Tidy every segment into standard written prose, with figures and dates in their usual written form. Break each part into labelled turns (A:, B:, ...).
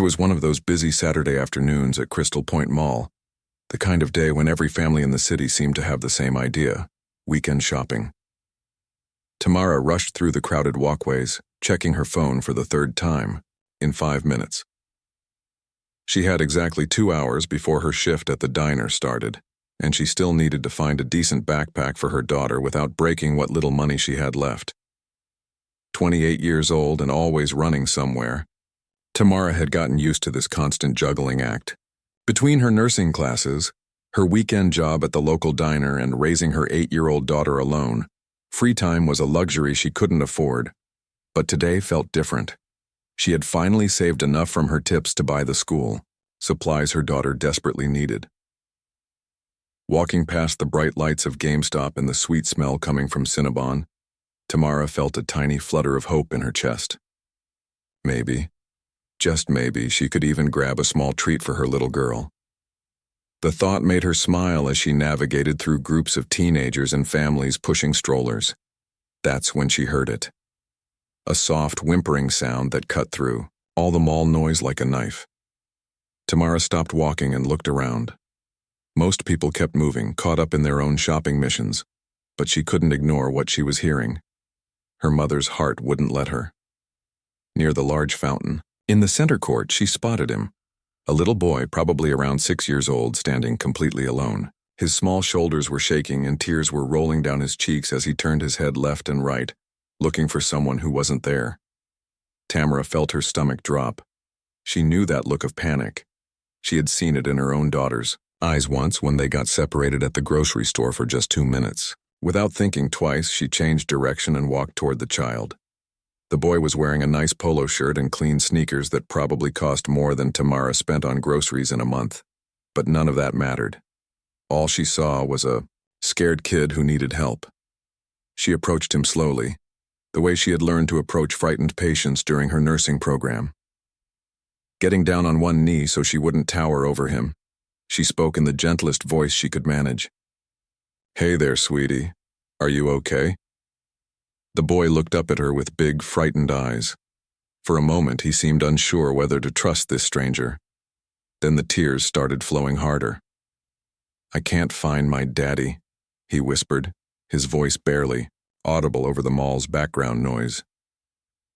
A: was one of those busy Saturday afternoons at Crystal Point Mall, the kind of day when every family in the city seemed to have the same idea: weekend shopping. Tamara rushed through the crowded walkways, checking her phone for the third time, in 5 minutes. She had exactly 2 hours before her shift at the diner started, and she still needed to find a decent backpack for her daughter without breaking what little money she had left. 28 years old and always running somewhere, Tamara had gotten used to this constant juggling act. Between her nursing classes, her weekend job at the local diner, and raising her 8-year-old daughter alone, free time was a luxury she couldn't afford. But today felt different. She had finally saved enough from her tips to buy the school, supplies her daughter desperately needed. Walking past the bright lights of GameStop and the sweet smell coming from Cinnabon, Tamara felt a tiny flutter of hope in her chest. Maybe, just maybe, she could even grab a small treat for her little girl. The thought made her smile as she navigated through groups of teenagers and families pushing strollers. That's when she heard it. A soft, whimpering sound that cut through all the mall noise like a knife. Tamara stopped walking and looked around. Most people kept moving, caught up in their own shopping missions, but she couldn't ignore what she was hearing. Her mother's heart wouldn't let her. Near the large fountain, in the center court, she spotted him. A little boy, probably around 6 years old, standing completely alone. His small shoulders were shaking and tears were rolling down his cheeks as he turned his head left and right, looking for someone who wasn't there. Tamara felt her stomach drop. She knew that look of panic. She had seen it in her own daughter's eyes once when they got separated at the grocery store for just 2 minutes. Without thinking twice, she changed direction and walked toward the child. The boy was wearing a nice polo shirt and clean sneakers that probably cost more than Tamara spent on groceries in a month. But none of that mattered. All she saw was a scared kid who needed help. She approached him slowly, the way she had learned to approach frightened patients during her nursing program. Getting down on one knee so she wouldn't tower over him, she spoke in the gentlest voice she could manage. "Hey there, sweetie. Are you okay?" The boy looked up at her with big, frightened eyes. For a moment, he seemed unsure whether to trust this stranger. Then the tears started flowing harder. "I can't find my daddy," he whispered, his voice barely audible over the mall's background noise.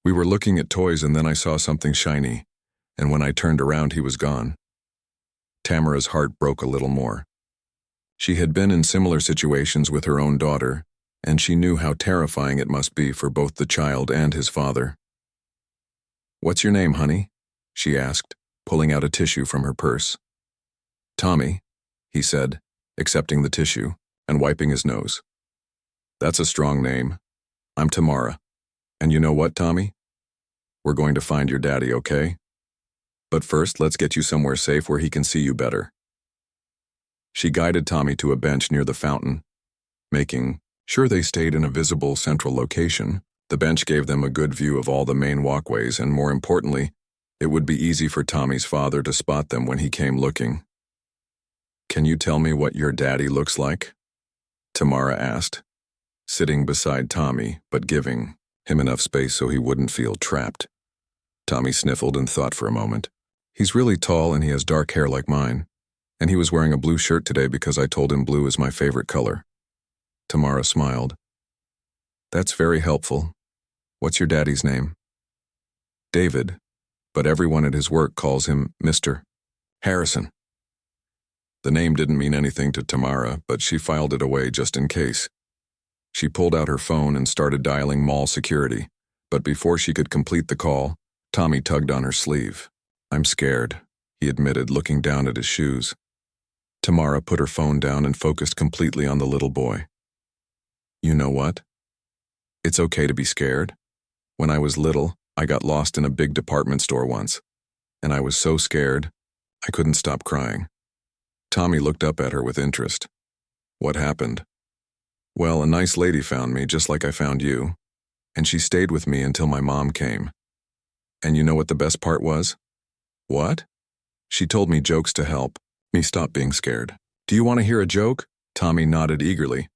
A: "We were looking at toys and then I saw something shiny, and when I turned around, he was gone." Tamara's heart broke a little more. She had been in similar situations with her own daughter, and she knew how terrifying it must be for both the child and his father. "What's your name, honey?" she asked, pulling out a tissue from her purse. "Tommy," he said, accepting the tissue and wiping his nose. "That's a strong name. I'm Tamara. And you know what, Tommy? We're going to find your daddy, okay? But first, let's get you somewhere safe where he can see you better." She guided Tommy to a bench near the fountain, making sure they stayed in a visible central location. The bench gave them a good view of all the main walkways, and more importantly, it would be easy for Tommy's father to spot them when he came looking. "Can you tell me what your daddy looks like?" Tamara asked, sitting beside Tommy, but giving him enough space so he wouldn't feel trapped. Tommy sniffled and thought for a moment. "He's really tall and he has dark hair like mine, and he was wearing a blue shirt today because I told him blue is my favorite color." Tamara smiled. "That's very helpful. What's your daddy's name?" "David, but everyone at his work calls him Mr. Harrison." The name didn't mean anything to Tamara, but she filed it away just in case. She pulled out her phone and started dialing mall security, but before she could complete the call, Tommy tugged on her sleeve. "I'm scared," he admitted, looking down at his shoes. Tamara put her phone down and focused completely on the little boy. "You know what? It's okay to be scared. When I was little, I got lost in a big department store once, and I was so scared, I couldn't stop crying." Tommy looked up at her with interest. "What happened?" "Well, a nice lady found me just like I found you, and she stayed with me until my mom came. And you know what the best part was?" "What?" "She told me jokes to help me stop being scared." "Do you want to hear a joke?" Tommy nodded eagerly.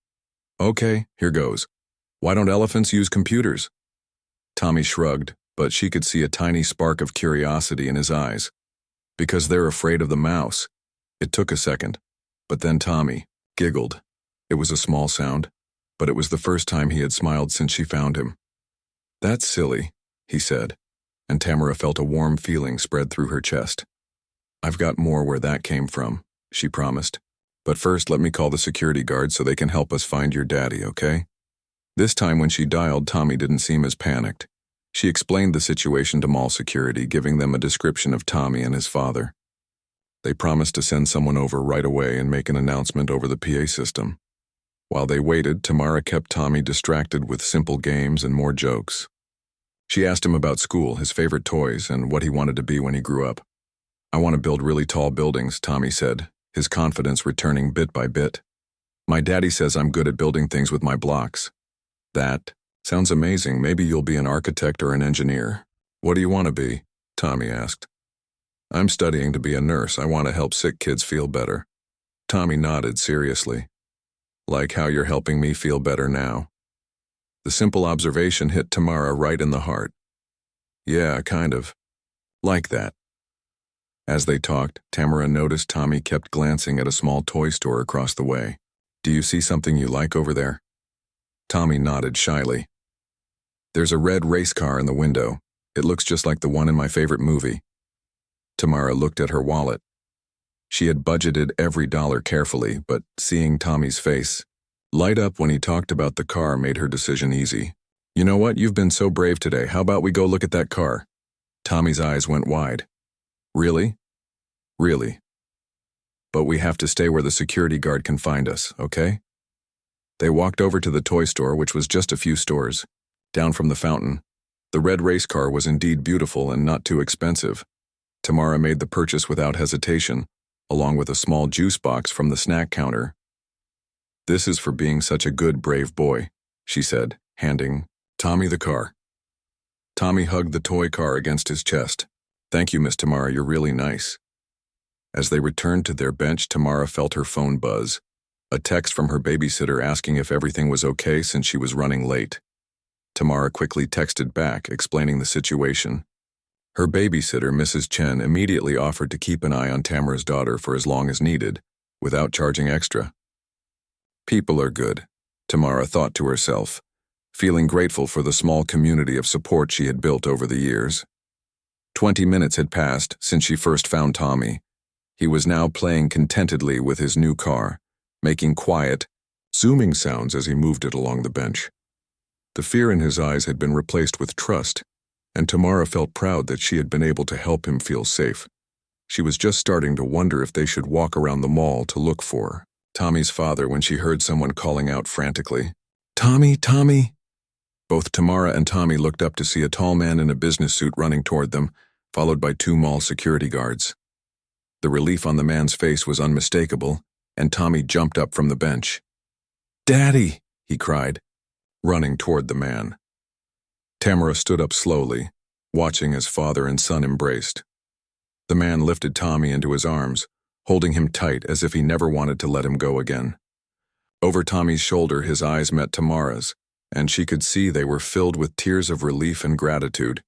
A: "Okay, here goes. Why don't elephants use computers?" Tommy shrugged, but she could see a tiny spark of curiosity in his eyes. Because they're afraid of the mouse. It took a second, but then Tommy giggled. It was a small sound, but it was the first time he had smiled since she found him. "That's silly," he said, and Tamara felt a warm feeling spread through her chest. "I've got more where that came from," she promised. "But first, let me call the security guard so they can help us find your daddy, okay?" This time when she dialed, Tommy didn't seem as panicked. She explained the situation to mall security, giving them a description of Tommy and his father. They promised to send someone over right away and make an announcement over the PA system. While they waited, Tamara kept Tommy distracted with simple games and more jokes. She asked him about school, his favorite toys, and what he wanted to be when he grew up. "I want to build really tall buildings," Tommy said, his confidence returning bit by bit. "My daddy says I'm good at building things with my blocks." "That sounds amazing. Maybe you'll be an architect or an engineer." "What do you want to be?" Tommy asked. "I'm studying to be a nurse. I want to help sick kids feel better." Tommy nodded seriously. "Like how you're helping me feel better now." The simple observation hit Tamara right in the heart. "Yeah, kind of. Like that." As they talked, Tamara noticed Tommy kept glancing at a small toy store across the way. "Do you see something you like over there?" Tommy nodded shyly. "There's a red race car in the window. It looks just like the one in my favorite movie." Tamara looked at her wallet. She had budgeted every dollar carefully, but seeing Tommy's face light up when he talked about the car made her decision easy. "You know what? You've been so brave today. How about we go look at that car?" Tommy's eyes went wide. "Really?" "Really. But we have to stay where the security guard can find us, okay?" They walked over to the toy store, which was just a few stores down from the fountain. The red race car was indeed beautiful and not too expensive. Tamara made the purchase without hesitation, along with a small juice box from the snack counter. "This is for being such a good, brave boy," she said, handing Tommy the car. Tommy hugged the toy car against his chest. "Thank you, Miss Tamara, you're really nice." As they returned to their bench, Tamara felt her phone buzz. A text from her babysitter asking if everything was okay since she was running late. Tamara quickly texted back, explaining the situation. Her babysitter, Mrs. Chen, immediately offered to keep an eye on Tamara's daughter for as long as needed, without charging extra. People are good, Tamara thought to herself, feeling grateful for the small community of support she had built over the years. 20 minutes had passed since she first found Tommy. He was now playing contentedly with his new car, making quiet, zooming sounds as he moved it along the bench. The fear in his eyes had been replaced with trust, and Tamara felt proud that she had been able to help him feel safe. She was just starting to wonder if they should walk around the mall to look for Tommy's father when she heard someone calling out frantically, "Tommy, Tommy!" Both Tamara and Tommy looked up to see a tall man in a business suit running toward them, followed by 2 mall security guards. The relief on the man's face was unmistakable, and Tommy jumped up from the bench. "Daddy!" he cried, running toward the man. Tamara stood up slowly, watching as father and son embraced. The man lifted Tommy into his arms, holding him tight as if he never wanted to let him go again. Over Tommy's shoulder, his eyes met Tamara's, and she could see they were filled with tears of relief and gratitude.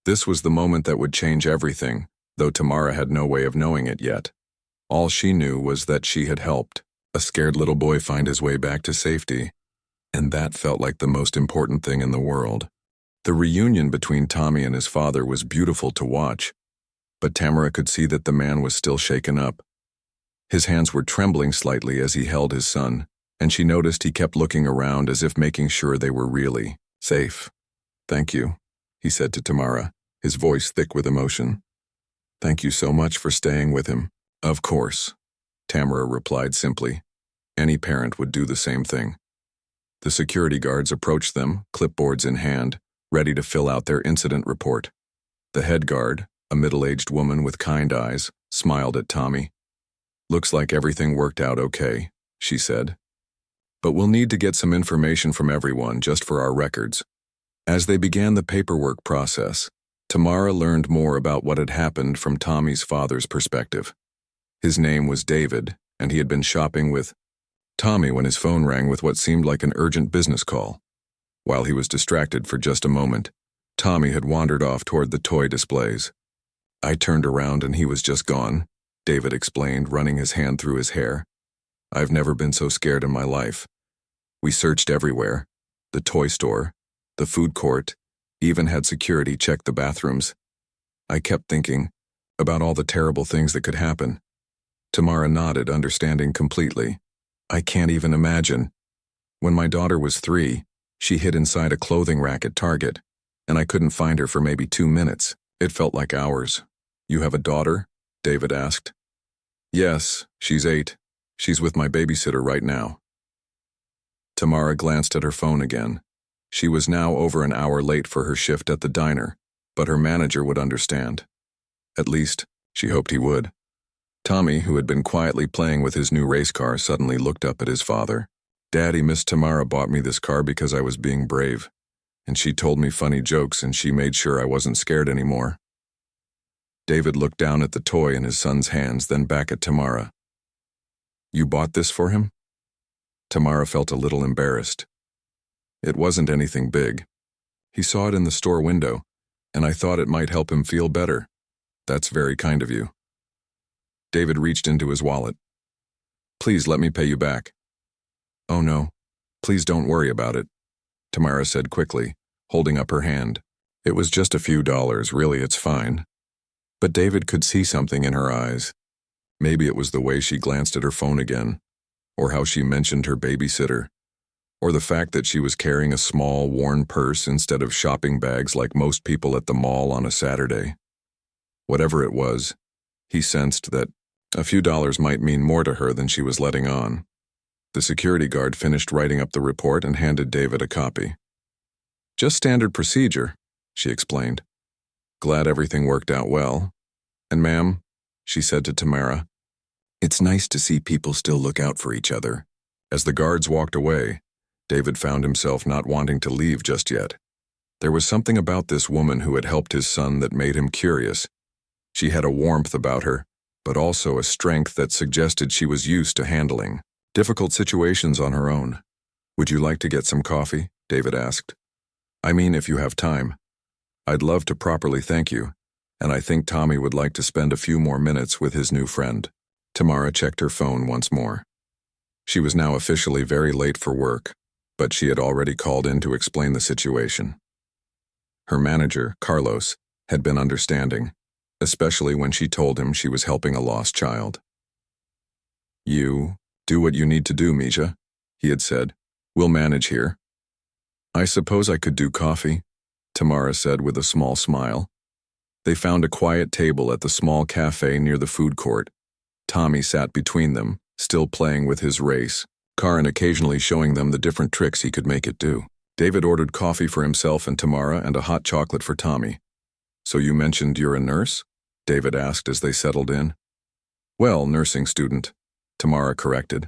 A: This was the moment that would change everything, though Tamara had no way of knowing it yet. All she knew was that she had helped a scared little boy find his way back to safety, and that felt like the most important thing in the world. The reunion between Tommy and his father was beautiful to watch, but Tamara could see that the man was still shaken up. His hands were trembling slightly as he held his son, and she noticed he kept looking around as if making sure they were really safe. "Thank you," he said to Tamara, his voice thick with emotion. "Thank you so much for staying with him." "Of course," Tamara replied simply. Any parent would do the same thing. The security guards approached them, clipboards in hand, ready to fill out their incident report. The head guard, a middle-aged woman with kind eyes, smiled at Tommy. "Looks like everything worked out okay," she said. "But we'll need to get some information from everyone just for our records." As they began the paperwork process, Tamara learned more about what had happened from Tommy's father's perspective. His name was David, and he had been shopping with Tommy when his phone rang with what seemed like an urgent business call. While he was distracted for just a moment, Tommy had wandered off toward the toy displays. I turned around and he was just gone, David explained, running his hand through his hair. I've never been so scared in my life. We searched everywhere. The toy store, the food court, even had security check the bathrooms. I kept thinking about all the terrible things that could happen. Tamara nodded, understanding completely. I can't even imagine. When my daughter was 3, she hid inside a clothing rack at Target, and I couldn't find her for maybe 2 minutes. It felt like hours. You have a daughter? David asked. Yes, she's 8. She's with my babysitter right now. Tamara glanced at her phone again. She was now over an hour late for her shift at the diner, but her manager would understand. At least, she hoped he would. Tommy, who had been quietly playing with his new race car, suddenly looked up at his father. Daddy, Miss Tamara bought me this car because I was being brave, and she told me funny jokes and she made sure I wasn't scared anymore. David looked down at the toy in his son's hands, then back at Tamara. You bought this for him? Tamara felt a little embarrassed. It wasn't anything big. He saw it in the store window, and I thought it might help him feel better. That's very kind of you. David reached into his wallet. Please let me pay you back. Oh no, please don't worry about it, Tamara said quickly, holding up her hand. It was just a few dollars, really, it's fine. But David could see something in her eyes. Maybe it was the way she glanced at her phone again, or how she mentioned her babysitter, or the fact that she was carrying a small, worn purse instead of shopping bags like most people at the mall on a Saturday. Whatever it was, he sensed that a few dollars might mean more to her than she was letting on. The security guard finished writing up the report and handed David a copy. Just standard procedure, she explained. Glad everything worked out well. And ma'am, she said to Tamara, it's nice to see people still look out for each other. As the guards walked away, David found himself not wanting to leave just yet. There was something about this woman who had helped his son that made him curious. She had a warmth about her, but also a strength that suggested she was used to handling difficult situations on her own. Would you like to get some coffee? David asked. I mean, if you have time. I'd love to properly thank you, and I think Tommy would like to spend a few more minutes with his new friend. Tamara checked her phone once more. She was now officially very late for work, but she had already called in to explain the situation. Her manager, Carlos, had been understanding, especially when she told him she was helping a lost child. You do what you need to do, Misha, he had said. We'll manage here. I suppose I could do coffee, Tamara said with a small smile. They found a quiet table at the small cafe near the food court. Tommy sat between them, still playing with his race, Karin occasionally showing them the different tricks he could make it do. David ordered coffee for himself and Tamara and a hot chocolate for Tommy. So you mentioned you're a nurse? David asked as they settled in. Well, nursing student, Tamara corrected.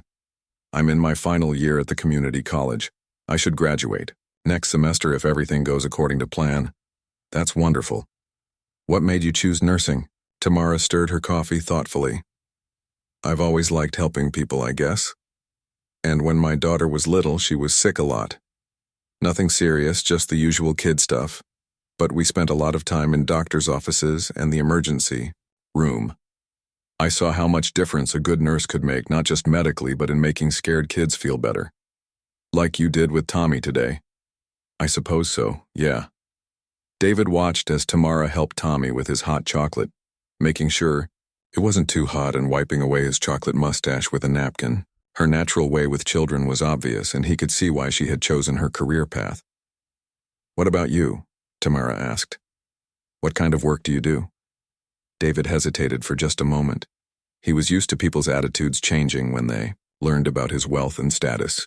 A: I'm in my final year at the community college. I should graduate next semester if everything goes according to plan. That's wonderful. What made you choose nursing? Tamara stirred her coffee thoughtfully. I've always liked helping people, I guess. And when my daughter was little, she was sick a lot. Nothing serious, just the usual kid stuff. But we spent a lot of time in doctor's offices and the emergency room. I saw how much difference a good nurse could make, not just medically, but in making scared kids feel better. Like you did with Tommy today. I suppose so, yeah. David watched as Tamara helped Tommy with his hot chocolate, making sure it wasn't too hot and wiping away his chocolate mustache with a napkin. Her natural way with children was obvious, and he could see why she had chosen her career path. What about you? Tamara asked. What kind of work do you do? David hesitated for just a moment. He was used to people's attitudes changing when they learned about his wealth and status.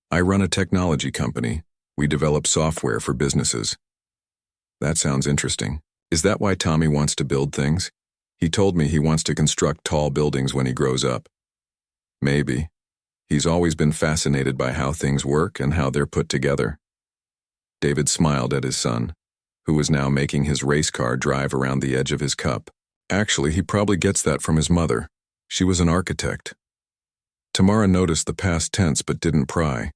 A: I run a technology company. We develop software for businesses. That sounds interesting. Is that why Tommy wants to build things? He told me he wants to construct tall buildings when he grows up. Maybe. He's always been fascinated by how things work and how they're put together. David smiled at his son, who was now making his race car drive around the edge of his cup. Actually, he probably gets that from his mother. She was an architect. Tamara noticed the past tense but didn't pry.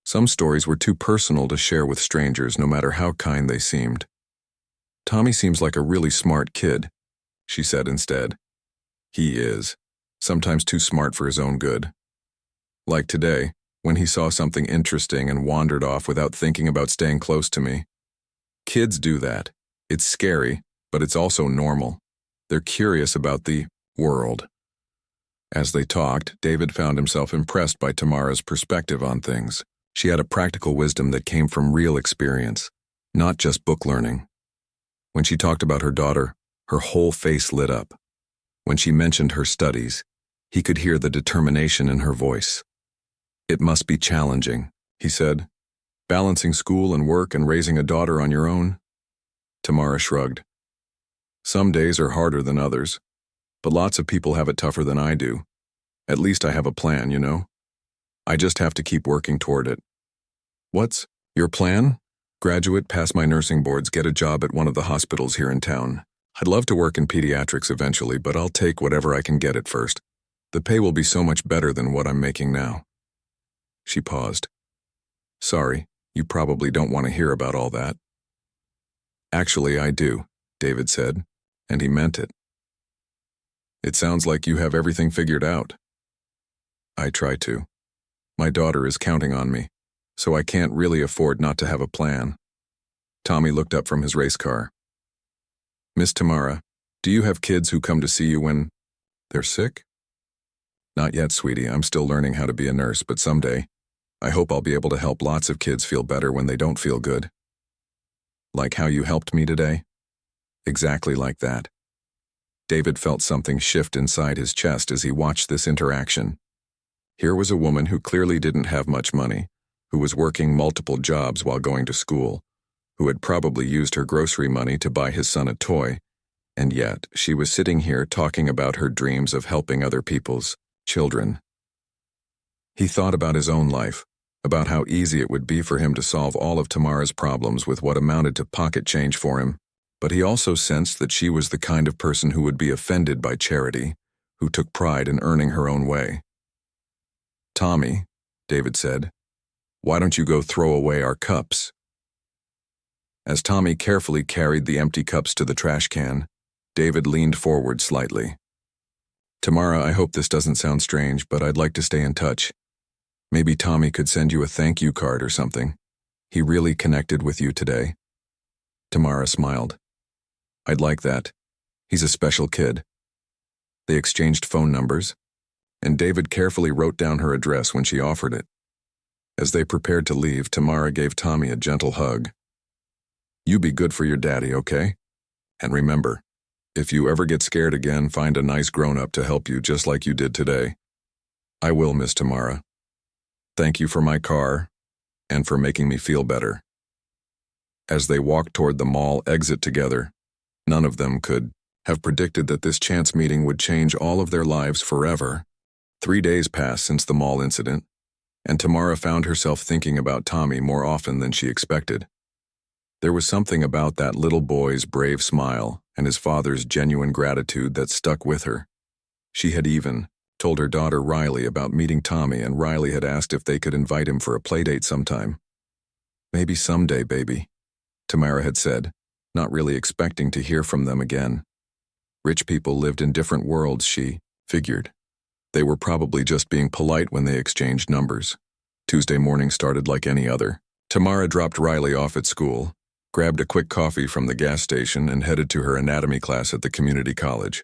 A: Some stories were too personal to share with strangers, no matter how kind they seemed. Tommy seems like a really smart kid, she said instead. He is, sometimes too smart for his own good. Like today, when he saw something interesting and wandered off without thinking about staying close to me. Kids do that. It's scary, but it's also normal. They're curious about the world. As they talked, David found himself impressed by Tamara's perspective on things. She had a practical wisdom that came from real experience, not just book learning. When she talked about her daughter, her whole face lit up. When she mentioned her studies, he could hear the determination in her voice. It must be challenging, he said. Balancing school and work and raising a daughter on your own? Tamara shrugged. Some days are harder than others, but lots of people have it tougher than I do. At least I have a plan, you know? I just have to keep working toward it. What's your plan? Graduate, pass my nursing boards, get a job at one of the hospitals here in town. I'd love to work in pediatrics eventually, but I'll take whatever I can get at first. The pay will be so much better than what I'm making now. She paused. Sorry, you probably don't want to hear about all that. Actually, I do, David said, and he meant it. It sounds like you have everything figured out. I try to. My daughter is counting on me, so I can't really afford not to have a plan. Tommy looked up from his race car. Miss Tamara, do you have kids who come to see you when they're sick? Not yet, sweetie. I'm still learning how to be a nurse, but someday, I hope I'll be able to help lots of kids feel better when they don't feel good. Like how you helped me today? Exactly like that. David felt something shift inside his chest as he watched this interaction. Here was a woman who clearly didn't have much money, who was working multiple jobs while going to school, who had probably used her grocery money to buy his son a toy, and yet she was sitting here talking about her dreams of helping other people's children. He thought about his own life, about how easy it would be for him to solve all of Tamara's problems with what amounted to pocket change for him, but he also sensed that she was the kind of person who would be offended by charity, who took pride in earning her own way. Tommy, David said, why don't you go throw away our cups? As Tommy carefully carried the empty cups to the trash can, David leaned forward slightly. Tamara, I hope this doesn't sound strange, but I'd like to stay in touch. Maybe Tommy could send you a thank you card or something. He really connected with you today. Tamara smiled. I'd like that. He's a special kid. They exchanged phone numbers, and David carefully wrote down her address when she offered it. As they prepared to leave, Tamara gave Tommy a gentle hug. You be good for your daddy, okay? And remember, if you ever get scared again, find a nice grown-up to help you just like you did today. I will, Miss Tamara. Thank you for my car, and for making me feel better. As they walked toward the mall exit together, none of them could have predicted that this chance meeting would change all of their lives forever. 3 days passed since the mall incident, and Tamara found herself thinking about Tommy more often than she expected. There was something about that little boy's brave smile and his father's genuine gratitude that stuck with her. She had even told her daughter Riley about meeting Tommy, and Riley had asked if they could invite him for a playdate sometime. Maybe someday, baby, Tamara had said, not really expecting to hear from them again. Rich people lived in different worlds, she figured. They were probably just being polite when they exchanged numbers. Tuesday morning started like any other. Tamara dropped Riley off at school, grabbed a quick coffee from the gas station, and headed to her anatomy class at the community college.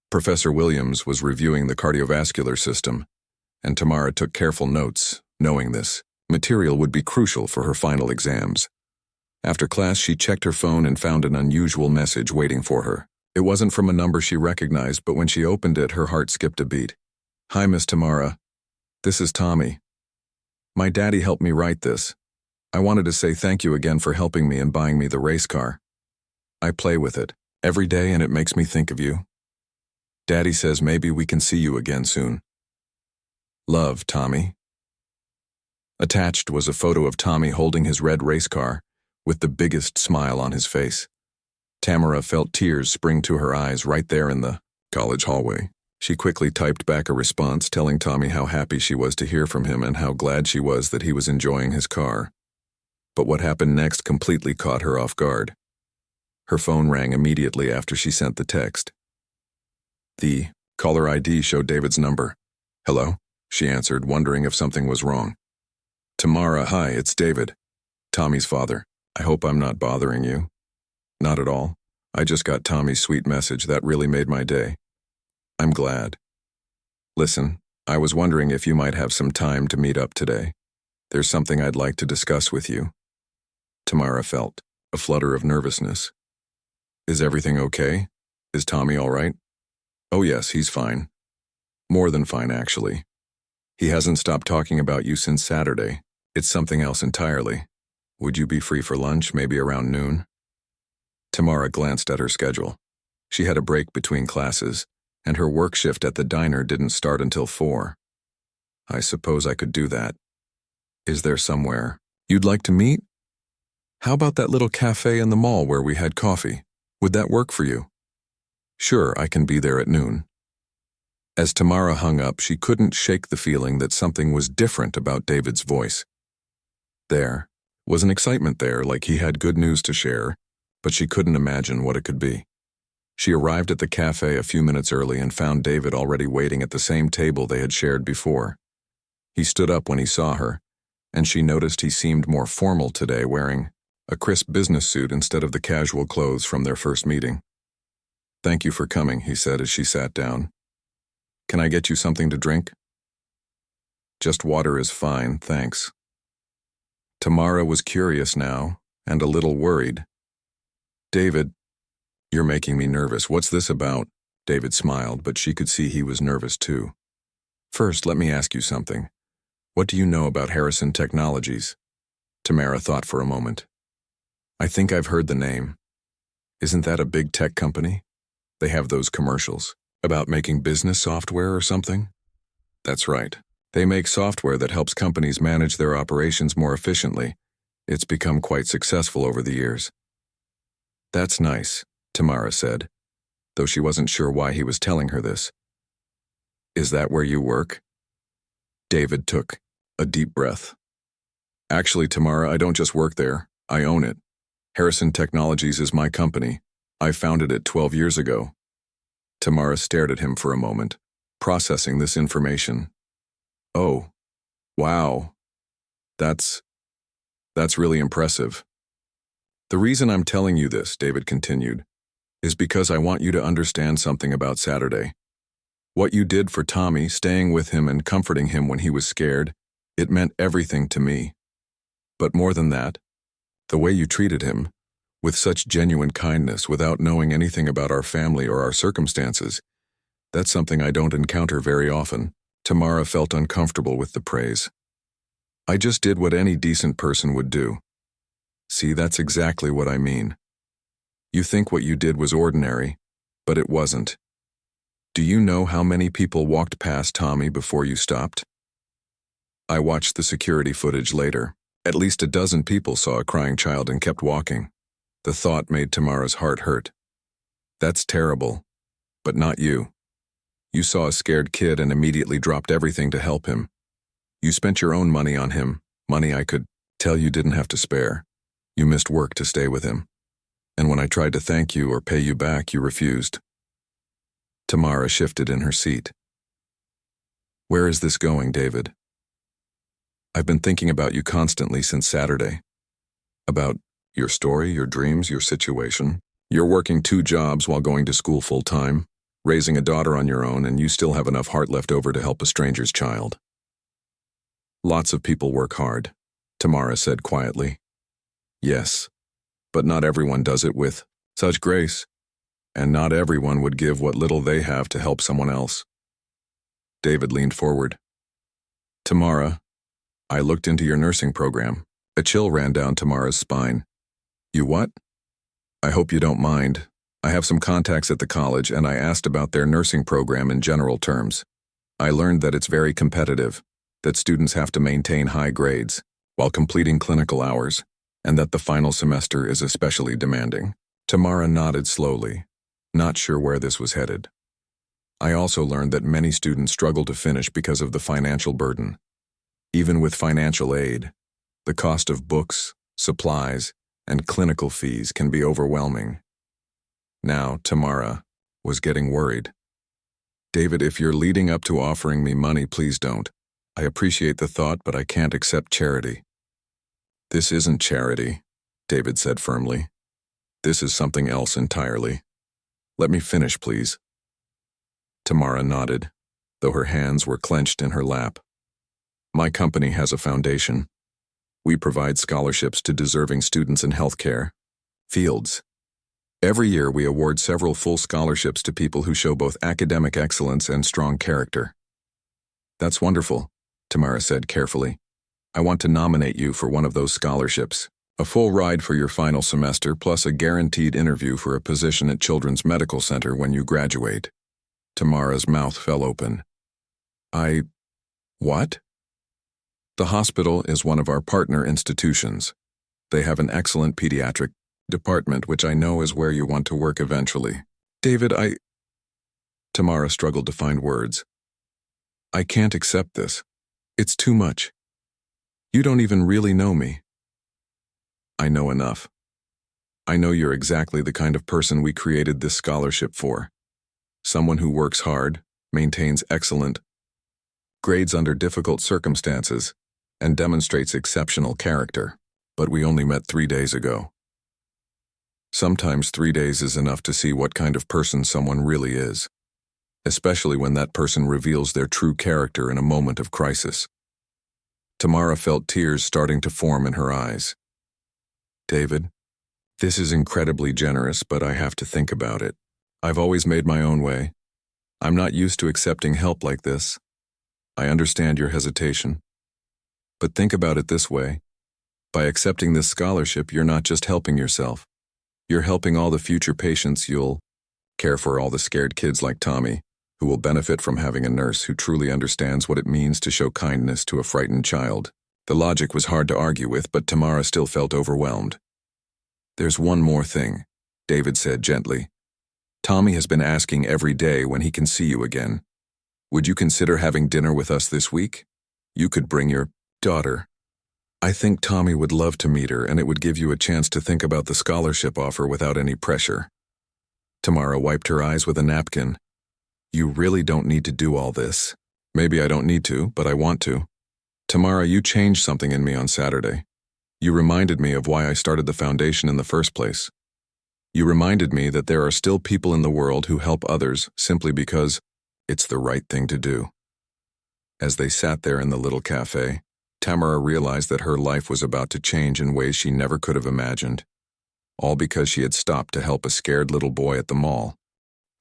A: Professor Williams was reviewing the cardiovascular system, and Tamara took careful notes, knowing this material would be crucial for her final exams. After class, she checked her phone and found an unusual message waiting for her. It wasn't from a number she recognized, but when she opened it, her heart skipped a beat. Hi, Miss Tamara. This is Tommy. My daddy helped me write this. I wanted to say thank you again for helping me and buying me the race car. I play with it every day and it makes me think of you. Daddy says maybe we can see you again soon. Love, Tommy. Attached was a photo of Tommy holding his red race car, with the biggest smile on his face. Tamara felt tears spring to her eyes right there in the college hallway. She quickly typed back a response telling Tommy how happy she was to hear from him and how glad she was that he was enjoying his car. But what happened next completely caught her off guard. Her phone rang immediately after she sent the text. The caller ID showed David's number. "Hello?" she answered, wondering if something was wrong. "Tamara, hi, it's David. Tommy's father. I hope I'm not bothering you." "Not at all. I just got Tommy's sweet message. That really made my day." "I'm glad. Listen, I was wondering if you might have some time to meet up today. There's something I'd like to discuss with you." Tamara felt a flutter of nervousness. "Is everything okay? Is Tommy all right?" "Oh yes, he's fine. More than fine, actually. He hasn't stopped talking about you since Saturday. It's something else entirely. Would you be free for lunch, maybe around noon?" Tamara glanced at her schedule. She had a break between classes, and her work shift at the diner didn't start until 4. "I suppose I could do that. Is there somewhere you'd like to meet? How about that little cafe in the mall where we had coffee? Would that work for you?" "Sure, I can be there at noon." As Tamara hung up, she couldn't shake the feeling that something was different about David's voice. There was an excitement there, like he had good news to share, but she couldn't imagine what it could be. She arrived at the cafe a few minutes early and found David already waiting at the same table they had shared before. He stood up when he saw her, and she noticed he seemed more formal today, wearing a crisp business suit instead of the casual clothes from their first meeting. "Thank you for coming," he said as she sat down. "Can I get you something to drink?" "Just water is fine, thanks." Tamara was curious now, and a little worried. "David, you're making me nervous. What's this about?" David smiled, but she could see he was nervous too. "First, let me ask you something. What do you know about Harrison Technologies?" Tamara thought for a moment. "I think I've heard the name. Isn't that a big tech company? They have those commercials about making business software or something?" "That's right. They make software that helps companies manage their operations more efficiently. It's become quite successful over the years." "That's nice," Tamara said, though she wasn't sure why he was telling her this. "Is that where you work?" David took a deep breath. "Actually, Tamara, I don't just work there. I own it. Harrison Technologies is my company. I founded it 12 years ago." Tamara stared at him for a moment, processing this information. "Oh, wow. That's really impressive. The reason I'm telling you this," David continued, "is because I want you to understand something about Saturday. What you did for Tommy, staying with him and comforting him when he was scared, it meant everything to me. But more than that, the way you treated him, with such genuine kindness without knowing anything about our family or our circumstances, that's something I don't encounter very often." Tamara felt uncomfortable with the praise. "I just did what any decent person would do." "See, that's exactly what I mean. You think what you did was ordinary, but it wasn't. Do you know how many people walked past Tommy before you stopped?" "I watched the security footage later. At least a dozen people saw a crying child and kept walking." The thought made Tamara's heart hurt. "That's terrible, but not you. You saw a scared kid and immediately dropped everything to help him. You spent your own money on him, money I could tell you didn't have to spare. You missed work to stay with him. And when I tried to thank you or pay you back, you refused." Tamara shifted in her seat. "Where is this going, David?" "I've been thinking about you constantly since Saturday. About your story, your dreams, your situation. You're working 2 jobs while going to school full-time, raising a daughter on your own, and you still have enough heart left over to help a stranger's child." "Lots of people work hard," Tamara said quietly. "Yes, but not everyone does it with such grace, and not everyone would give what little they have to help someone else." David leaned forward. "Tamara, I looked into your nursing program." A chill ran down Tamara's spine. "You what?" "I hope you don't mind. I have some contacts at the college, and I asked about their nursing program in general terms. I learned that it's very competitive, that students have to maintain high grades while completing clinical hours, and that the final semester is especially demanding." Tamara nodded slowly, not sure where this was headed. "I also learned that many students struggle to finish because of the financial burden. Even with financial aid, the cost of books, supplies, and clinical fees can be overwhelming. Now, Tamara was getting worried. David, if you're leading up to offering me money, please don't. I appreciate the thought, but I can't accept charity. This isn't charity, David said firmly. This is something else entirely. Let me finish, please. Tamara nodded, though her hands were clenched in her lap. My company has a foundation. We provide scholarships to deserving students in healthcare fields. Every year we award several full scholarships to people who show both academic excellence and strong character. That's wonderful, Tamara said carefully. I want to nominate you for one of those scholarships. A full ride for your final semester plus a guaranteed interview for a position at Children's Medical Center when you graduate. Tamara's mouth fell open. What? The hospital is one of our partner institutions. They have an excellent pediatric department, which I know is where you want to work eventually. David, Tamara struggled to find words. I can't accept this. It's too much. You don't even really know me. I know enough. I know you're exactly the kind of person we created this scholarship for. Someone who works hard, maintains excellent grades under difficult circumstances, and demonstrates exceptional character. But we only met 3 days ago. Sometimes 3 days is enough to see what kind of person someone really is, especially when that person reveals their true character in a moment of crisis. Tamara felt tears starting to form in her eyes. David, this is incredibly generous, but I have to think about it. I've always made my own way. I'm not used to accepting help like this. I understand your hesitation. But think about it this way. By accepting this scholarship, you're not just helping yourself. You're helping all the future patients you'll care for, all the scared kids like Tommy, who will benefit from having a nurse who truly understands what it means to show kindness to a frightened child. The logic was hard to argue with, but Tamara still felt overwhelmed. There's one more thing, David said gently. Tommy has been asking every day when he can see you again. Would you consider having dinner with us this week? You could bring your daughter. I think Tommy would love to meet her, and it would give you a chance to think about the scholarship offer without any pressure. Tamara wiped her eyes with a napkin. You really don't need to do all this. Maybe I don't need to, but I want to. Tamara, you changed something in me on Saturday. You reminded me of why I started the foundation in the first place. You reminded me that there are still people in the world who help others simply because it's the right thing to do. As they sat there in the little cafe, Tamara realized that her life was about to change in ways she never could have imagined, all because she had stopped to help a scared little boy at the mall.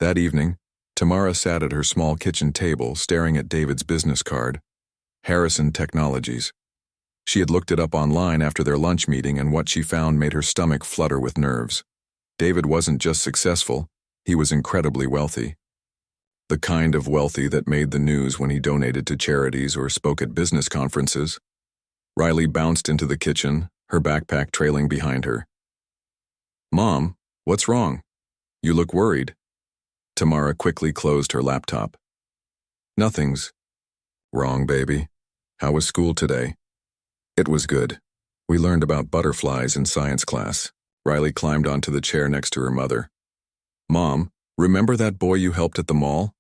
A: That evening, Tamara sat at her small kitchen table staring at David's business card, Harrison Technologies. She had looked it up online after their lunch meeting, and what she found made her stomach flutter with nerves. David wasn't just successful, he was incredibly wealthy. The kind of wealthy that made the news when he donated to charities or spoke at business conferences. Riley bounced into the kitchen, her backpack trailing behind her. Mom, what's wrong? You look worried. Tamara quickly closed her laptop. Nothing's wrong, baby. How was school today? It was good. We learned about butterflies in science class. Riley climbed onto the chair next to her mother. Mom, remember that boy you helped at the mall?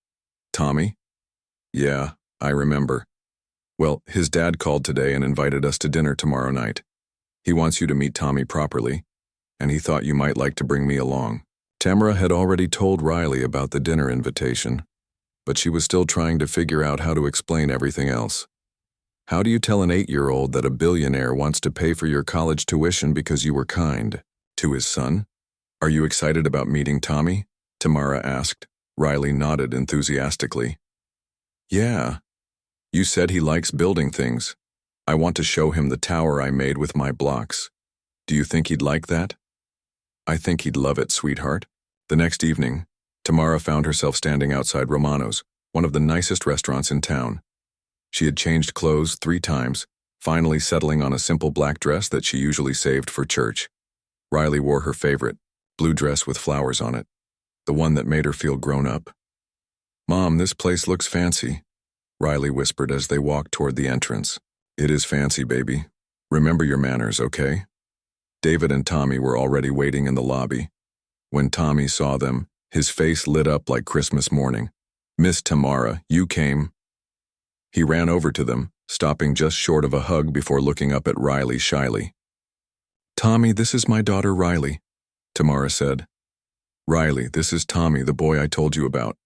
A: Tommy? Yeah, I remember. Well, his dad called today and invited us to dinner tomorrow night. He wants you to meet Tommy properly, and he thought you might like to bring me along. Tamara had already told Riley about the dinner invitation, but she was still trying to figure out how to explain everything else. How do you tell an 8-year-old that a billionaire wants to pay for your college tuition because you were kind to his son? Are you excited about meeting Tommy? Tamara asked. Riley nodded enthusiastically. Yeah. You said he likes building things. I want to show him the tower I made with my blocks. Do you think he'd like that? I think he'd love it, sweetheart. The next evening, Tamara found herself standing outside Romano's, one of the nicest restaurants in town. She had changed clothes 3 times, finally settling on a simple black dress that she usually saved for church. Riley wore her favorite, blue dress with flowers on it, the one that made her feel grown up. Mom, this place looks fancy, Riley whispered as they walked toward the entrance. It is fancy, baby. Remember your manners, okay? David and Tommy were already waiting in the lobby. When Tommy saw them, his face lit up like Christmas morning. "Miss Tamara, you came." He ran over to them, stopping just short of a hug before looking up at Riley shyly. "Tommy, this is my daughter Riley," Tamara said. "Riley, this is Tommy, the boy I told you about."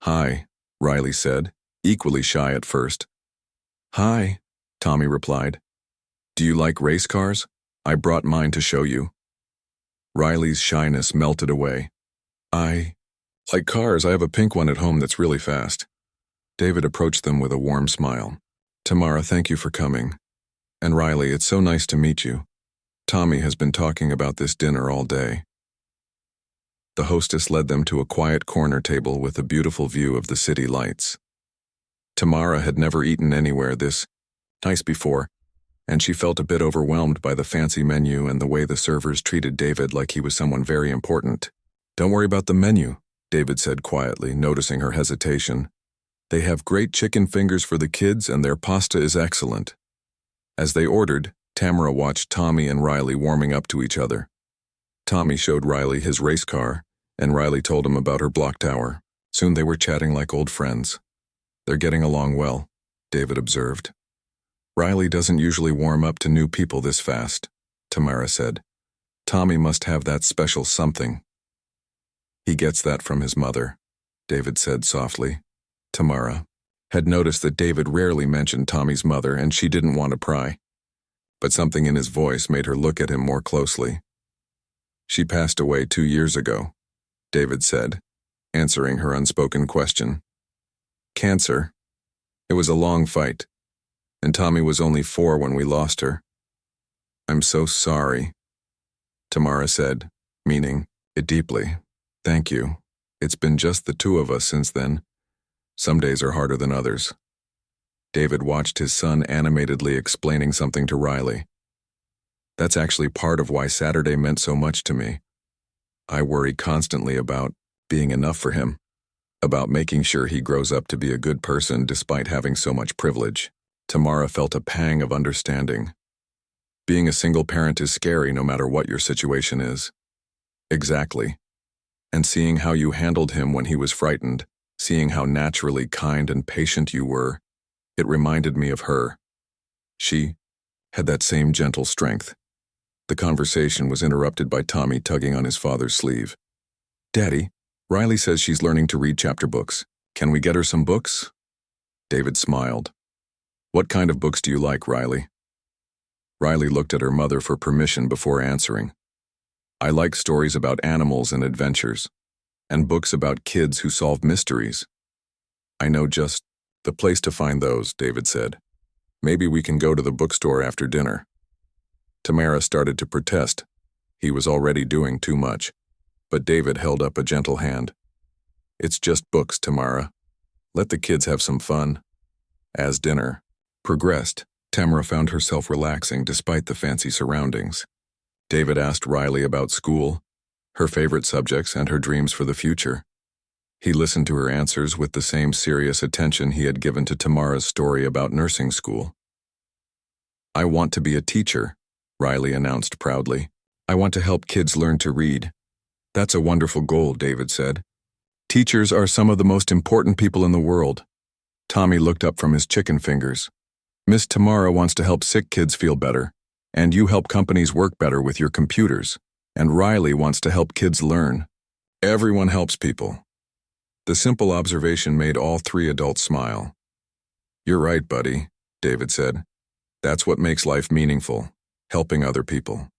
A: "Hi," Riley said, equally shy at first. "Hi," Tommy replied. "Do you like race cars? I brought mine to show you." Riley's shyness melted away. "I like cars. I have a pink one at home that's really fast." David approached them with a warm smile. "Tamara, thank you for coming. And Riley, it's so nice to meet you. Tommy has been talking about this dinner all day." The hostess led them to a quiet corner table with a beautiful view of the city lights. Tamara had never eaten anywhere this nice before, and she felt a bit overwhelmed by the fancy menu and the way the servers treated David like he was someone very important. "Don't worry about the menu," David said quietly, noticing her hesitation. "They have great chicken fingers for the kids and their pasta is excellent." As they ordered, Tamara watched Tommy and Riley warming up to each other. Tommy showed Riley his race car, and Riley told him about her block tower. Soon they were chatting like old friends. "They're getting along well," David observed. "Riley doesn't usually warm up to new people this fast," Tamara said. "Tommy must have that special something." "He gets that from his mother," David said softly. Tamara had noticed that David rarely mentioned Tommy's mother, and she didn't want to pry. But something in his voice made her look at him more closely. "She passed away 2 years ago," David said, answering her unspoken question. "Cancer. It was a long fight, and Tommy was only 4 when we lost her." "I'm so sorry," Tamara said, meaning it deeply. "Thank you. It's been just the 2 of us since then. Some days are harder than others." David watched his son animatedly explaining something to Riley. "That's actually part of why Saturday meant so much to me. I worry constantly about being enough for him, about making sure he grows up to be a good person despite having so much privilege." Tamara felt a pang of understanding. Being a single parent is scary no matter what your situation is. Exactly. And seeing how you handled him when he was frightened, seeing how naturally kind and patient you were, it reminded me of her. She had that same gentle strength. The conversation was interrupted by Tommy tugging on his father's sleeve. "Daddy, Riley says she's learning to read chapter books. Can we get her some books?" David smiled. "What kind of books do you like, Riley?" Riley looked at her mother for permission before answering. "I like stories about animals and adventures, and books about kids who solve mysteries." "I know just the place to find those," David said. "Maybe we can go to the bookstore after dinner." Tamara started to protest. He was already doing too much. But David held up a gentle hand. "It's just books, Tamara. Let the kids have some fun." As dinner progressed, Tamara found herself relaxing despite the fancy surroundings. David asked Riley about school, her favorite subjects, and her dreams for the future. He listened to her answers with the same serious attention he had given to Tamara's story about nursing school. "I want to be a teacher," Riley announced proudly. "I want to help kids learn to read." "That's a wonderful goal," David said. "Teachers are some of the most important people in the world." Tommy looked up from his chicken fingers. "Miss Tamara wants to help sick kids feel better, and you help companies work better with your computers. And Riley wants to help kids learn. Everyone helps people." The simple observation made all 3 adults smile. "You're right, buddy," David said. "That's what makes life meaningful, helping other people."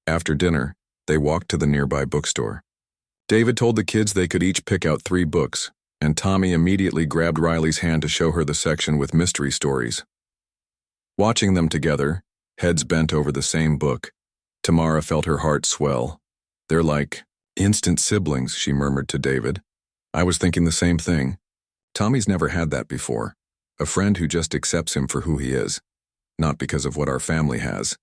A: After dinner, they walked to the nearby bookstore. David told the kids they could each pick out 3 books, and Tommy immediately grabbed Riley's hand to show her the section with mystery stories. Watching them together, heads bent over the same book, Tamara felt her heart swell. "They're like instant siblings," she murmured to David. "I was thinking the same thing. Tommy's never had that before. A friend who just accepts him for who he is, not because of what our family has."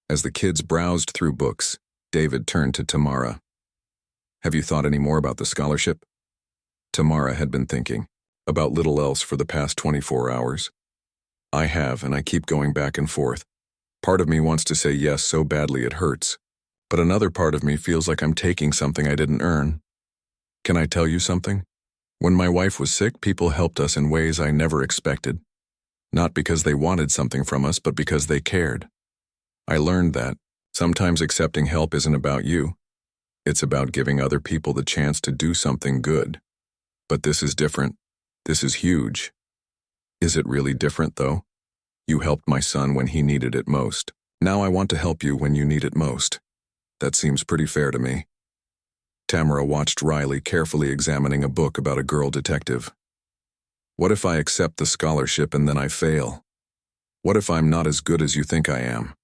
A: As the kids browsed through books, David turned to Tamara. "Have you thought any more about the scholarship?" Tamara had been thinking about little else for the past 24 hours. "I have, and I keep going back and forth. Part of me wants to say yes so badly it hurts, But another part of me feels like I'm taking something I didn't earn. Can I tell you something? When my wife was sick, people helped us in ways I never expected. Not because they wanted something from us, but because they cared. I learned that sometimes accepting help isn't about you. It's about giving other people the chance to do something good. But this is different. This is huge. Is it really different, though? You helped my son when he needed it most. Now I want to help you when you need it most. That seems pretty fair to me. Tamara watched Riley carefully examining a book about a girl detective. What if I accept the scholarship and then I fail? What if I'm not as good as you think I am?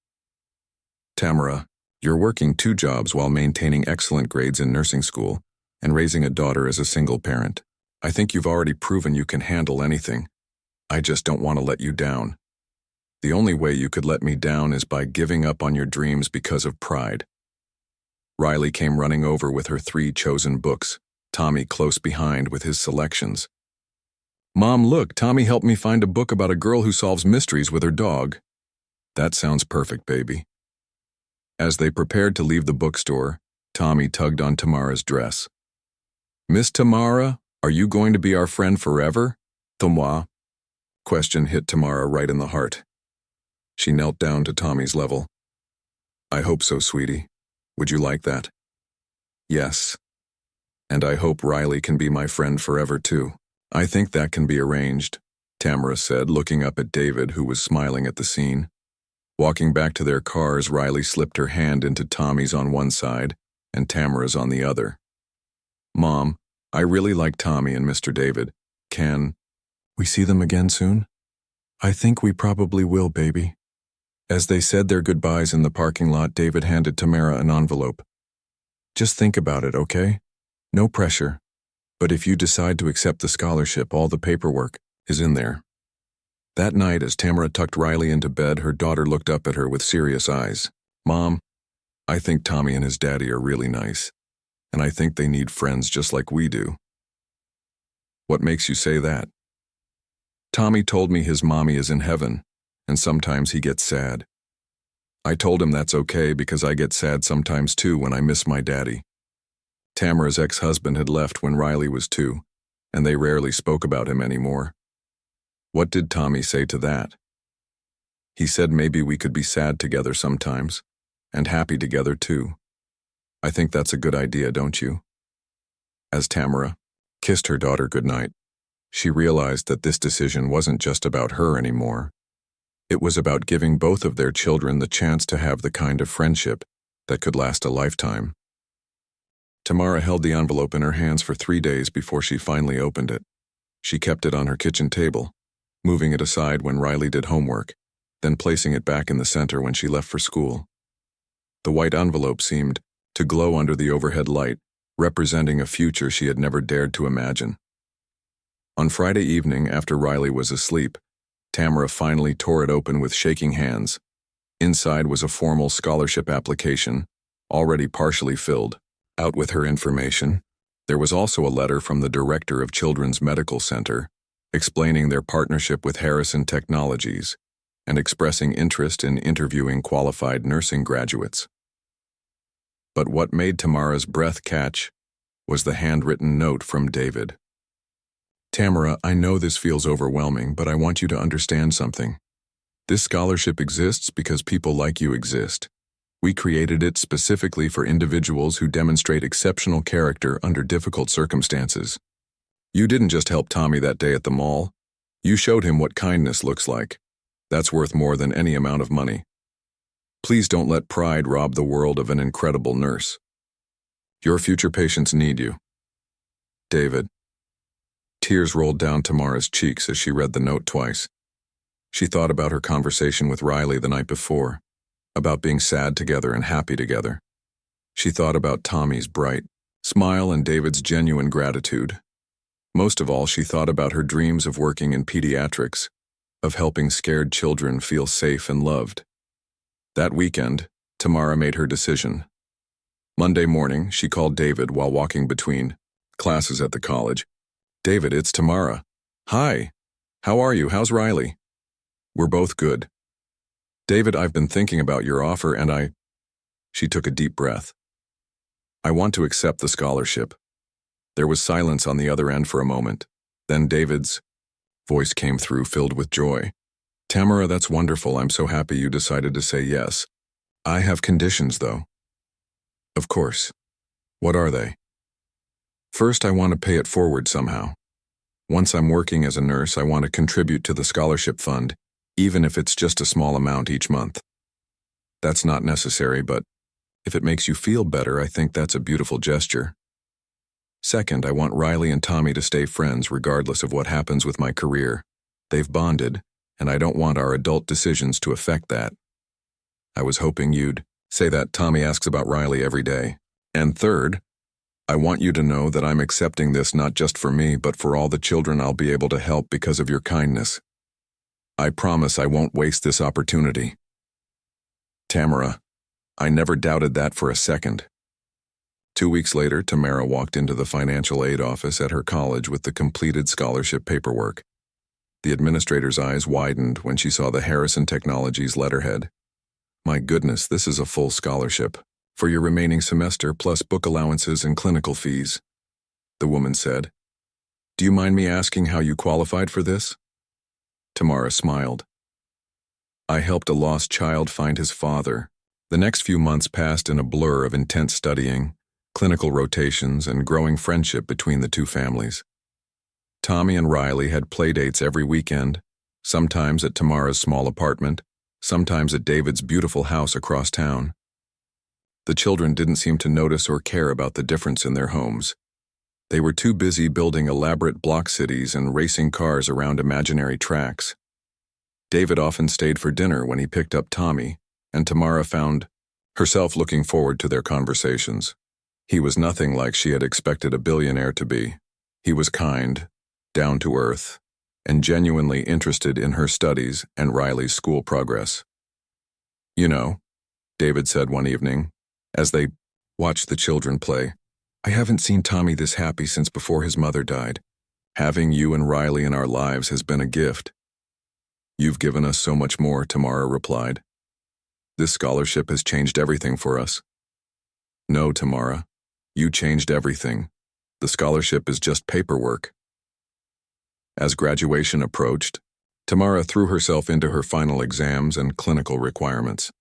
A: Tamara, you're working 2 jobs while maintaining excellent grades in nursing school and raising a daughter as a single parent. I think you've already proven you can handle anything. I just don't want to let you down. The only way you could let me down is by giving up on your dreams because of pride. Riley came running over with her 3 chosen books, Tommy close behind with his selections. Mom, look, Tommy helped me find a book about a girl who solves mysteries with her dog. That sounds perfect, baby. As they prepared to leave the bookstore, Tommy tugged on Tamara's dress. Miss Tamara, are you going to be our friend forever? Thomas. Question hit Tamara right in the heart. She knelt down to Tommy's level. I hope so, sweetie. Would you like that? Yes. And I hope Riley can be my friend forever, too. I think that can be arranged, Tamara said, looking up at David, who was smiling at the scene. Walking back to their cars, Riley slipped her hand into Tommy's on one side and Tamara's on the other. Mom, I really like Tommy and Mr. David. Can we see them again soon? I think we probably will, baby. As they said their goodbyes in the parking lot, David handed Tamara an envelope. Just think about it, okay? No pressure. But if you decide to accept the scholarship, all the paperwork is in there. That night, as Tamara tucked Riley into bed, her daughter looked up at her with serious eyes. Mom, I think Tommy and his daddy are really nice, and I think they need friends just like we do. What makes you say that? Tommy told me his mommy is in heaven, and sometimes he gets sad. I told him that's okay because I get sad sometimes too when I miss my daddy. Tamara's ex-husband had left when Riley was 2, and they rarely spoke about him anymore. What did Tommy say to that? He said maybe we could be sad together sometimes, and happy together too. I think that's a good idea, don't you? As Tamara kissed her daughter goodnight, she realized that this decision wasn't just about her anymore. It was about giving both of their children the chance to have the kind of friendship that could last a lifetime. Tamara held the envelope in her hands for 3 days before she finally opened it. She kept it on her kitchen table, moving it aside when Riley did homework, then placing it back in the center when she left for school. The white envelope seemed to glow under the overhead light, representing a future she had never dared to imagine. On Friday evening, after Riley was asleep, Tamara finally tore it open with shaking hands. Inside was a formal scholarship application, already partially filled. Out with her information. There was also a letter from the director of Children's Medical Center, explaining their partnership with Harrison Technologies and expressing interest in interviewing qualified nursing graduates. But what made Tamara's breath catch was the handwritten note from David. Tamara, I know this feels overwhelming, but I want you to understand something. This scholarship exists because people like you exist. We created it specifically for individuals who demonstrate exceptional character under difficult circumstances. You didn't just help Tommy that day at the mall. You showed him what kindness looks like. That's worth more than any amount of money. Please don't let pride rob the world of an incredible nurse. Your future patients need you. David. Tears rolled down Tamara's cheeks as she read the note twice. She thought about her conversation with Riley the night before, about being sad together and happy together. She thought about Tommy's bright smile and David's genuine gratitude. Most of all, she thought about her dreams of working in pediatrics, of helping scared children feel safe and loved. That weekend, Tamara made her decision. Monday morning, she called David while walking between classes at the college. David, it's Tamara. Hi. How are you? How's Riley? We're both good. David, I've been thinking about your offer and She took a deep breath. I want to accept the scholarship. There was silence on the other end for a moment. Then David's voice came through, filled with joy. Tamara, that's wonderful. I'm so happy you decided to say yes. I have conditions, though. Of course. What are they? First, I want to pay it forward somehow. Once I'm working as a nurse, I want to contribute to the scholarship fund, even if it's just a small amount each month. That's not necessary, but if it makes you feel better, I think that's a beautiful gesture. Second, I want Riley and Tommy to stay friends regardless of what happens with my career. They've bonded, and I don't want our adult decisions to affect that. I was hoping you'd say that. Tommy asks about Riley every day. And third, I want you to know that I'm accepting this not just for me, but for all the children I'll be able to help because of your kindness. I promise I won't waste this opportunity. Tamara, I never doubted that for a second. 2 weeks later, Tamara walked into the financial aid office at her college with the completed scholarship paperwork. The administrator's eyes widened when she saw the Harrison Technologies letterhead. My goodness, this is a full scholarship, for your remaining semester plus book allowances and clinical fees, the woman said. Do you mind me asking how you qualified for this? Tamara smiled. I helped a lost child find his father. The next few months passed in a blur of intense studying, clinical rotations, and growing friendship between the two families. Tommy and Riley had playdates every weekend, sometimes at Tamara's small apartment, sometimes at David's beautiful house across town. The children didn't seem to notice or care about the difference in their homes. They were too busy building elaborate block cities and racing cars around imaginary tracks. David often stayed for dinner when he picked up Tommy, and Tamara found herself looking forward to their conversations. He was nothing like she had expected a billionaire to be. He was kind, down to earth, and genuinely interested in her studies and Riley's school progress. You know, David said one evening, as they watched the children play, I haven't seen Tommy this happy since before his mother died. Having you and Riley in our lives has been a gift. You've given us so much more, Tamara replied. This scholarship has changed everything for us. No, Tamara, you changed everything. The scholarship is just paperwork. As graduation approached, Tamara threw herself into her final exams and clinical requirements.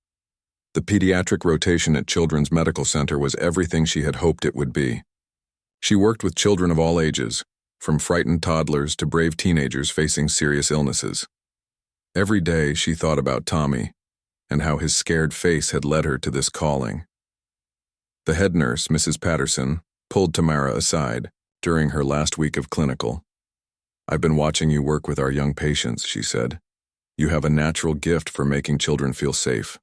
A: The pediatric rotation at Children's Medical Center was everything she had hoped it would be. She worked with children of all ages, from frightened toddlers to brave teenagers facing serious illnesses. Every day she thought about Tommy and how his scared face had led her to this calling. The head nurse, Mrs. Patterson, pulled Tamara aside during her last week of clinical. I've been watching you work with our young patients, she said. You have a natural gift for making children feel safe.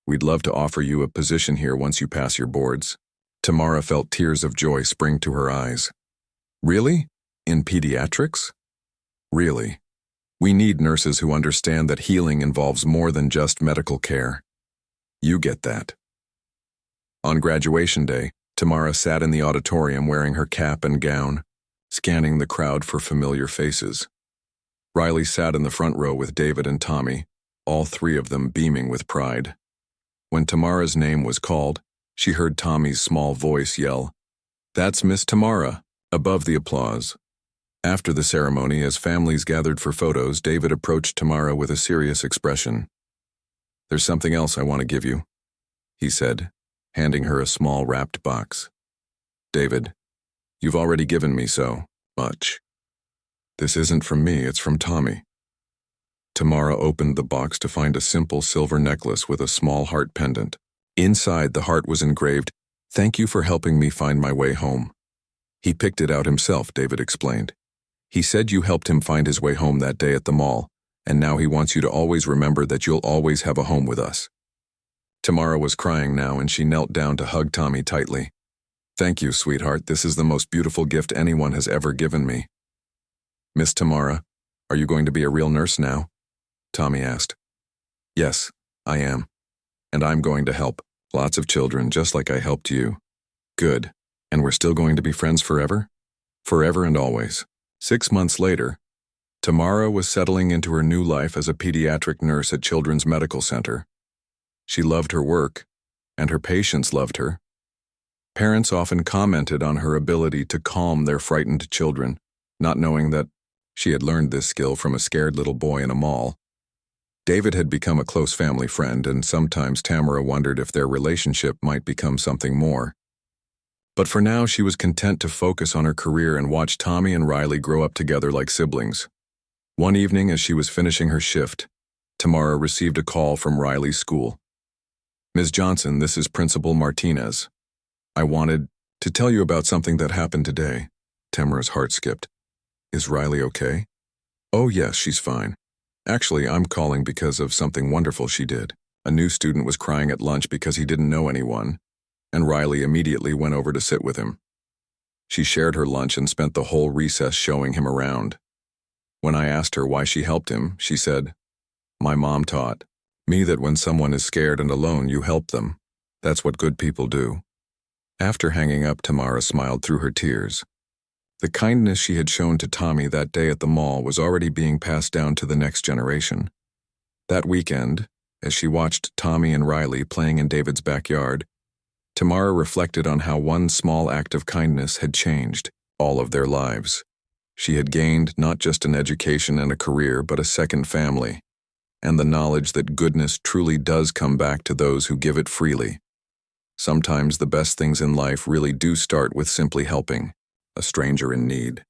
A: We'd love to offer you a position here once you pass your boards. Tamara felt tears of joy spring to her eyes. Really? In pediatrics? Really. We need nurses who understand that healing involves more than just medical care. You get that. On graduation day, Tamara sat in the auditorium wearing her cap and gown, scanning the crowd for familiar faces. Riley sat in the front row with David and Tommy, all three of them beaming with pride. When Tamara's name was called, she heard Tommy's small voice yell, "That's Miss Tamara," above the applause. After the ceremony, as families gathered for photos, David approached Tamara with a serious expression. There's something else I want to give you, he said, handing her a small wrapped box. David, you've already given me so much. This isn't from me, it's from Tommy. Tamara opened the box to find a simple silver necklace with a small heart pendant. Inside, the heart was engraved, "Thank you for helping me find my way home." He picked it out himself, David explained. He said you helped him find his way home that day at the mall, and now he wants you to always remember that you'll always have a home with us. Tamara was crying now, and she knelt down to hug Tommy tightly. Thank you, sweetheart. This is the most beautiful gift anyone has ever given me. Miss Tamara, are you going to be a real nurse now? Tommy asked. Yes, I am. And I'm going to help lots of children just like I helped you. Good. And we're still going to be friends forever? Forever and always. 6 months later, Tamara was settling into her new life as a pediatric nurse at Children's Medical Center. She loved her work, and her patients loved her. Parents often commented on her ability to calm their frightened children, not knowing that she had learned this skill from a scared little boy in a mall. David had become a close family friend, and sometimes Tamara wondered if their relationship might become something more. But for now, she was content to focus on her career and watch Tommy and Riley grow up together like siblings. One evening, as she was finishing her shift, Tamara received a call from Riley's school. "Ms. Johnson, this is Principal Martinez. I wanted to tell you about something that happened today." Tamara's heart skipped. "Is Riley okay?" "Oh yes, she's fine. Actually, I'm calling because of something wonderful she did. A new student was crying at lunch because he didn't know anyone, and Riley immediately went over to sit with him. She shared her lunch and spent the whole recess showing him around. When I asked her why she helped him, she said, 'My mom taught me that when someone is scared and alone, you help them. That's what good people do.'" After hanging up, Tamara smiled through her tears. The kindness she had shown to Tommy that day at the mall was already being passed down to the next generation. That weekend, as she watched Tommy and Riley playing in David's backyard, Tamara reflected on how one small act of kindness had changed all of their lives. She had gained not just an education and a career, but a second family, and the knowledge that goodness truly does come back to those who give it freely. Sometimes the best things in life really do start with simply helping a stranger in need.